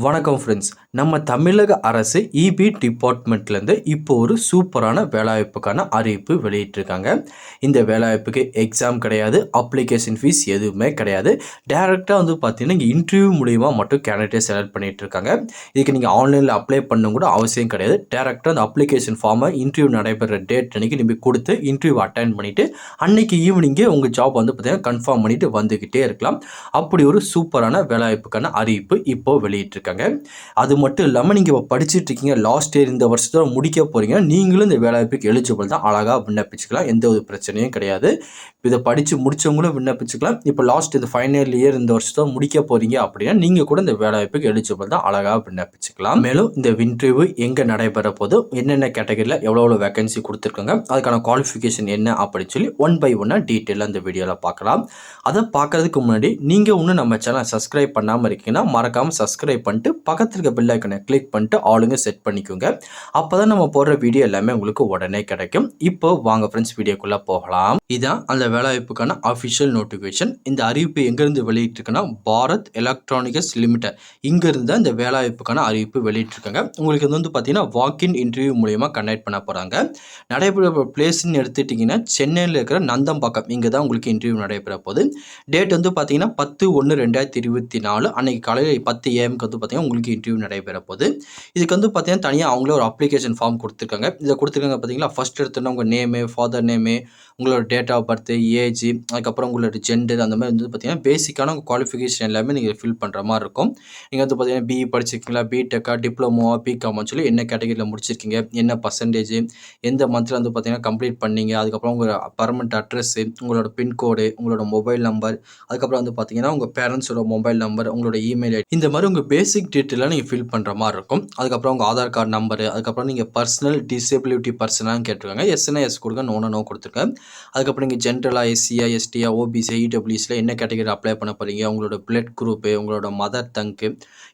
வணக்கம் ஃப்ரெண்ட்ஸ். நம்ம தமிழக அரசு இபி டிபார்ட்மெண்ட்லேருந்து இப்போ ஒரு சூப்பரான வேலைவாய்ப்புக்கான அறிவிப்பு வெளியிட்டிருக்காங்க. இந்த வேலைவாய்ப்புக்கு எக்ஸாம் கிடையாது, அப்ளிகேஷன் ஃபீஸ் எதுவுமே கிடையாது. டேரெக்டாக பார்த்தீங்கன்னா இங்கே இன்டர்வியூ மூலிமா மட்டும் கேண்டிடேட் செலக்ட் பண்ணிகிட்டு இருக்காங்க. இதுக்கு நீங்கள் ஆன்லைனில் அப்ளை பண்ணணும் கூட அவசியம் கிடையாது. டேரெக்டாக அந்த அப்ளிகேஷன் ஃபார்மை இன்டர்வியூ நடைபெற டேட் அன்றைக்கி நீங்கள் கொடுத்து இன்டர்வியூ அட்டன் பண்ணிவிட்டு அன்றைக்கி ஈவினிங்கே உங்கள் ஜாப் பார்த்தீங்கன்னா கன்ஃபார்ம் பண்ணிவிட்டு வந்துக்கிட்டே இருக்கலாம். அப்படி ஒரு சூப்பரான வேலைவாய்ப்புக்கான அறிவிப்பு இப்போது வெளியிட்டிருக்காங்க. அது மட்டும் இல்லாமல் நீங்கள் இப்போ படிச்சுட்டு இருக்கீங்க, லாஸ்ட் இயர் இந்த வருஷத்தோட முடிக்க போகிறீங்க, நீங்களும் இந்த வேலைவாய்ப்புக்கு எலிஜிபிள் தான். அழகாக விண்ணப்பிச்சுக்கலாம், எந்த ஒரு பிரச்சனையும் கிடையாது. இதை படித்து முடித்தவங்களும் விண்ணப்பிச்சுக்கலாம். இப்போ லாஸ்ட் இந்த ஃபைனல் இயர் இந்த வருஷத்தோட முடிக்க போகிறீங்க அப்படின்னா நீங்கள் கூட இந்த வேலைவாய்ப்புக்கு எலிஜிபிள் தான். அழகாக விண்ணப்பிச்சுக்கலாம். மேலும் இந்த இன்டர்வியூ எங்கே நடைபெற போது, என்னென்ன கேட்டகரியில் எவ்வளோ வேகன்சி கொடுத்துருக்காங்க, அதுக்கான குவாலிஃபிகேஷன் என்ன அப்படின்னு சொல்லி ஒன் பை ஒன்னாக டீட்டெயிலாக இந்த வீடியோவில் பார்க்கலாம். அதை பார்க்கறதுக்கு முன்னாடி நீங்கள் இன்னும் நம்ம சேனலை சப்ஸ்கிரைப் பண்ணாமல் இருக்கீங்கன்னா மறக்காமல் சப்ஸ்கிரைப் பண்ணிட்டு பக்கத்தில் இருக்க பெல் ஐக்கனை கிளிக் பண்ணிட்டு ஆளுங்க செட் பண்ணிக்கோங்க. அப்போ தான் நம்ம போடுற வீடியோ எல்லாமே உங்களுக்கு உடனே கிடைக்கும். இப்போ வாங்க ஃப்ரெண்ட்ஸ் வீடியோக்குள்ளே போகலாம். இதான் அந்த வேலைவாய்ப்புக்கான அஃபிஷியல் நோட்டிஃபிகேஷன். இந்த அறிவிப்பு எங்கேருந்து வெளியிட்டிருக்குன்னா பாரத் எலக்ட்ரானிக்ஸ் லிமிடெட் இங்கேருந்து இந்த வேலைவாய்ப்புக்கான அறிவிப்பு வெளியிட்டிருக்காங்க. உங்களுக்கு இது பார்த்தீங்கன்னா வாக்கின் இன்டர்வியூ மூலியமாக கண்டக்ட் பண்ண போகிறாங்க. நடைபெற பிளேஸ்ன்னு எடுத்துட்டிங்கன்னா சென்னையில் இருக்கிற நந்தம்பாக்கம் இங்கே தான் உங்களுக்கு இன்டர்வியூ நடைபெற போகுது. டேட் பார்த்தீங்கன்னா 10/1/2024 அன்றைக்கி காலையில் 10 AM பார்த்தீங்கன்னா உங்களுக்கு இன்டர்வியூ நடைபெற போகுது. இதுக்கு பார்த்தீங்கன்னா தனியாக அவங்களே ஒரு அப்ளிகேஷன் ஃபார்ம் கொடுத்துருக்காங்க. இதை கொடுத்துருக்காங்க பார்த்தீங்களா. ஃபர்ஸ்ட் எடுத்தோன்னா உங்கள் நேமு, ஃபாதர் நேமு, உங்களோட டேட் ஆஃப் பர்த், ஏஜ், அதுக்கப்புறம் உங்களோட ஜெண்டர், அந்த மாதிரி பார்த்தீங்கன்னா பேசிக்கான உங்கள் குவாலிஃபிகேஷன் எல்லாமே நீங்கள் ஃபில் பண்ணுற மாதிரி இருக்கும். நீங்கள் பார்த்தீங்கன்னா பிஇ படிச்சிருக்கீங்களா, பிடெக்கா, டிப்ளமோவா, பிகாம்னு சொல்லி என்ன கேட்டகரியில் முடிச்சிருக்கீங்க, என்ன பர்சன்டேஜ், எந்த மந்தில் பார்த்தீங்கன்னா கம்ப்ளீட் பண்ணீங்க, அதுக்கப்புறம் உங்கள் பர்மனெண்ட் அட்ரஸ்ஸு, உங்களோட பின்கோடு, உங்களோட மொபைல் நம்பர், அதுக்கப்புறம் பார்த்தீங்கன்னா உங்கள் பேரண்ட்ஸோட மொபைல் நம்பர், உங்களோட இமெயில் ஐடி, இந்த மாதிரி உங்கள் பேசிக் டீட்டெயிலாக நீங்கள் ஃபில் பண்ணுற மாதிரி இருக்கும். அதுக்கப்புறம் உங்கள் ஆதார் கார்டு நம்பரு, அதுக்கப்புறம் நீங்கள் பர்சனல் டிசேபிலிட்டி பர்சனான்னு கேட்டிருக்காங்க. எஸ்னா எஸ் கொடுங்க, நோனா நோ கொடுத்துருக்கேன். அதுக்கப்புறம் நீங்கள் ஜென்ரலாக எஸ்சியா, எஸ்டியா, ஓபிசி, இடபிள்யூஸில் என்ன கேட்டகரி அப்ளை பண்ண போகிறீங்க, உங்களோட பிளட் குரூப்பு, உங்களோட மதர் டங்கு,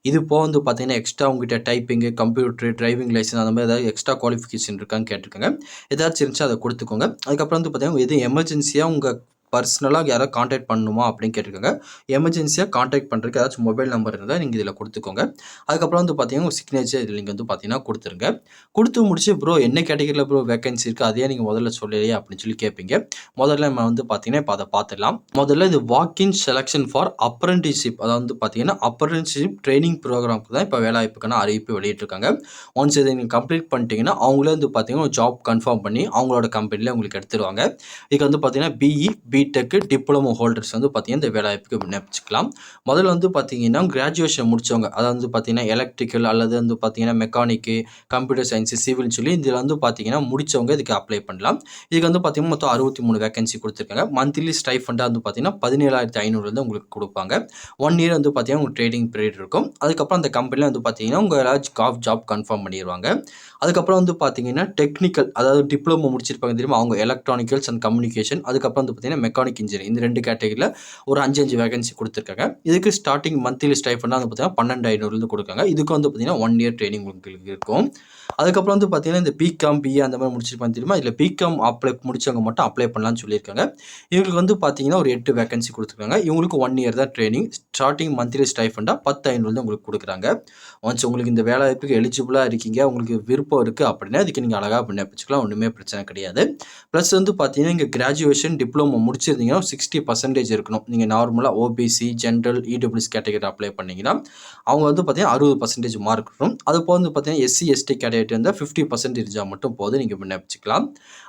இது போக பார்த்தீங்கன்னா எக்ஸ்ட்ரா உங்ககிட்ட டைப்பிங்கு, கம்ப்யூட்டர், டிரைவிங் லைசன்ஸ், அந்த மாதிரி ஏதாவது எக்ஸ்ட்ரா குவாலிஃபிகேஷன் இருக்கான்னு கேட்டிருக்காங்க. ஏதாச்சும் இருந்துச்சு அதை கொடுத்துக்கோங்க. அதுக்கப்புறம் பார்த்தீங்கன்னா எது எமர்ஜென்சியாக உங்கள் பர்சனலாக யாராவது காண்டாக்ட் பண்ணணுமா அப்படின்னு கேட்டிருக்காங்க. எமர்ஜென்சியாக காண்டாக்ட் பண்ணுறதுக்கு ஏதாச்சும் மொபைல் நம்பர் இருந்தால் நீங்கள் இதில் கொடுத்துக்கோங்க. அதுக்கப்புறம் பார்த்தீங்கன்னா உங்கள் சிக்னேச்சர் இதில் நீங்கள் பார்த்தீங்கன்னா கொடுத்துருங்க. கொடுத்து முடிச்சு ப்ரோ என்ன கேட்டகரியில் ப்ரோ வேகன்சி இருக்குது அதையே நீங்கள் முதல்ல சொல்லலையே அப்படின்னு சொல்லி கேட்பீங்க. முதல்ல நம்ம பார்த்தீங்கன்னா இப்போ அதை பார்த்துடலாம். முதல்ல இது வாக்கின் செலெக்ஷன் ஃபார் அப்ரெண்டிஸ்ஷிப், அதாவது பார்த்தீங்கன்னா அப்ரெண்டிஸ்ஷிப் ட்ரைனிங் ப்ரோக்ராமுக்கு தான் இப்போ வேலைவாய்ப்புக்கான அறிவிப்பு வெளியிட்டிருக்காங்க. ஒன்ஸ் இதை நீங்கள் கம்ப்ளீட் பண்ணிட்டீங்கன்னா அவங்களே பார்த்தீங்கன்னா ஜாப் கன்ஃபார்ம் பண்ணி அவங்களோட கம்பெனியில் உங்களுக்கு எடுத்துருவாங்க. இதுக்கு பார்த்தீங்கன்னா பிஇ, பிடெக், டிப்ளமோ ஹோல்டர்ஸ் பார்த்தீங்கன்னா இந்த வேலைவாய்ப்புக்கு விண்ணப்பிச்சுக்கலாம். முதல்ல பார்த்தீங்கன்னா கிராஜுவேஷன் முடிச்சவங்க, அதாவது பார்த்தீங்கன்னா எலக்ட்ரிக்கல் அல்லது பார்த்தீங்கன்னா மெக்கானிக்கு, கம்ப்யூட்டர் சயின்ஸ், சிவில்னு சொல்லி இதில் பார்த்தீங்கன்னா முடிச்சவங்க இதுக்கு அப்ளை பண்ணலாம். இதுக்கு பார்த்தீங்கன்னா மொத்தம் 63 வேகன்சி கொடுத்துருக்காங்க. மந்த்லி ஸ்டைஃபண்டாக பார்த்தீங்கன்னா 17,500 உங்களுக்கு கொடுப்பாங்க. 1 இயர் பார்த்தீங்கன்னா உங்களுக்கு ட்ரேடிங் பீரியட் இருக்கும். அதுக்கப்புறம் அந்த கம்பெனியில் பார்த்தீங்கன்னா உங்கள் ஜாப் கன்ஃபார்ம் பண்ணிடுவாங்க. அதுக்கப்புறம் பார்த்தீங்கன்னா டெக்னிக்கல், அதாவது டிப்ளமோ முடிச்சிருப்பாங்க தெரியுமா, அவங்க எலக்ட்ரானிக்கல்ஸ் அண்ட் கம்யூனிகேஷன், அதுக்கப்புறம் பார்த்தீங்கன்னா மெக்கானிக் இன்ஜினியர், இந்த 2 கேட்டகரியில் ஒரு 5 வேகன்சி கொடுத்துருக்காங்க. இதுக்கு ஸ்டார்டிங் மந்த்லி ஸ்டைஃபண்டாக பார்த்தீங்கன்னா 12,500 கொடுக்காங்க. இதுக்கு பார்த்தீங்கன்னா 1 இயர் ட்ரைனிங் உங்களுக்கு இருக்கும். அதுக்கப்புறம் பார்த்தீங்கன்னா இந்த பிகாம், பிஏ அந்த மாதிரி முடிச்சிருப்பாங்க தெரியுமா, இதில் பிகாம் அப்ளை முடிச்சவங்க மட்டும் அப்ளை பண்ணலாம்னு சொல்லியிருக்காங்க. இவங்களுக்கு பார்த்தீங்கன்னா ஒரு 8 வேகன்சி கொடுத்துருக்காங்க. இவங்களுக்கு 1 இயர் தான் ட்ரைனிங். ஸ்டார்டிங் மந்த்லி ஸ்டைஃபண்டாக 10,500 உங்களுக்கு கொடுக்குறாங்க. ஒன்ஸ் உங்களுக்கு இந்த வேலைவாய்ப்புக்கு எலிஜிபிளாக இருக்கீங்க, உங்களுக்கு விருப்பம் இருக்குது அப்படின்னா இதுக்கு நீங்கள் அழகாக விண்ணப்பிச்சுக்கலாம், ஒன்றுமே பிரச்சனை கிடையாது. ப்ளஸ் பார்த்தீங்கன்னா இங்கே கிராஜுவேஷன், டிப்ளமோ முடிச்சிருந்தீங்கன்னா 60% இருக்கணும். நீங்கள் நார்மலாக OBC, general, EWS category apply பண்ணிங்கன்னா அவங்க பார்த்தீங்கன்னா 60% மார்க் இருக்கும். அது போக பார்த்தீங்கன்னா எஸ்சி, எஸ்டி கேட்டகரி இருந்தால் 50% இருந்தால் மட்டும் போதும், நீங்கள் விண்ணப்பிச்சுக்கலாம்.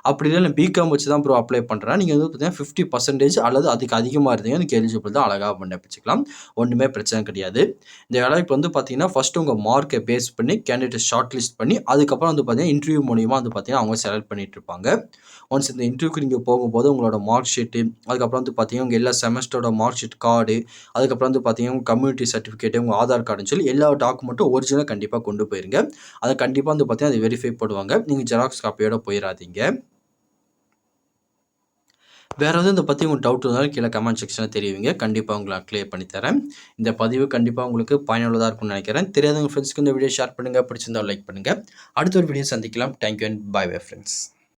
அப்படி இல்லை பிகாம் வச்சு தான் ப்ரோ அப்ளை பண்ணுறேன், நீங்கள் பார்த்தீங்கன்னா 50% அல்லது அதுக்கு அதிகமாக இருந்தீங்கன்னா எனக்கு எலிஜிபிள் தான், அழகாக விண்ணப்பிச்சுக்கலாம், ஒன்றுமே பிரச்சனை கிடையாது. இந்த வேலைக்கு பார்த்தீங்கன்னா ஃபஸ்ட்டு உங்கள் மார்க்கை பேஸ் பண்ணி கேண்டிடேட் ஷார்ட் லிஸ்ட் பண்ணி அதுக்கப்புறம் பார்த்தீங்கன்னா இன்டர்வியூ மூலியமாக பார்த்தீங்கன்னா அவங்க செலக்ட் பண்ணிட்டு இருப்பாங்க. ஒன்ஸ் இந்த இன்டர்வியூக்கு நீங்கள் போகும்போது உங்களோட மார்க் ஷீட்டு, அதுக்கப்புறம் பார்த்தீங்கன்னா உங்கள் எல்லா செமஸ்டரோட மார்க் ஷீட் கார்டு, அதுக்கப்புறம் பார்த்தீங்கன்னா உங்கள் கம்யூனிட்டி சர்டிஃபிகேட்டு, உங்கள் ஆதார் கார்டுன்னு சொல்லி எல்லா டாக்குமெண்ட்டும் ஒரிஜினலாக கண்டிப்பாக கொண்டு போயிருங்க. அதை கண்டிப்பாக பார்த்தீங்கன்னா அதை வெரிஃபை பண்ணுவாங்க. நீங்கள் ஜெராக்ஸ் காப்பியோட போயிடாதீங்க. வேறு எதுவும் இதை பற்றி உங்களுக்கு டவுட் இருந்தாலும் கீழே கமெண்ட் செக்ஷனில் தெரிவிங்க, கண்டிப்பாக உங்களை கிளியர் பண்ணித்தரேன். இந்த பதிவு கண்டிப்பாக உங்களுக்கு பயனுள்ளதாக இருக்கும்னு நினைக்கிறேன். தெரியாதவங்க ஃப்ரெண்ட்ஸ்க்கு இந்த வீடியோ ஷேர் பண்ணுங்கள், பிடிச்சிருந்தால் லைக் பண்ணுங்கள். அடுத்த ஒரு வீடியோ சந்திக்கலாம். Thank you and bye bye friends.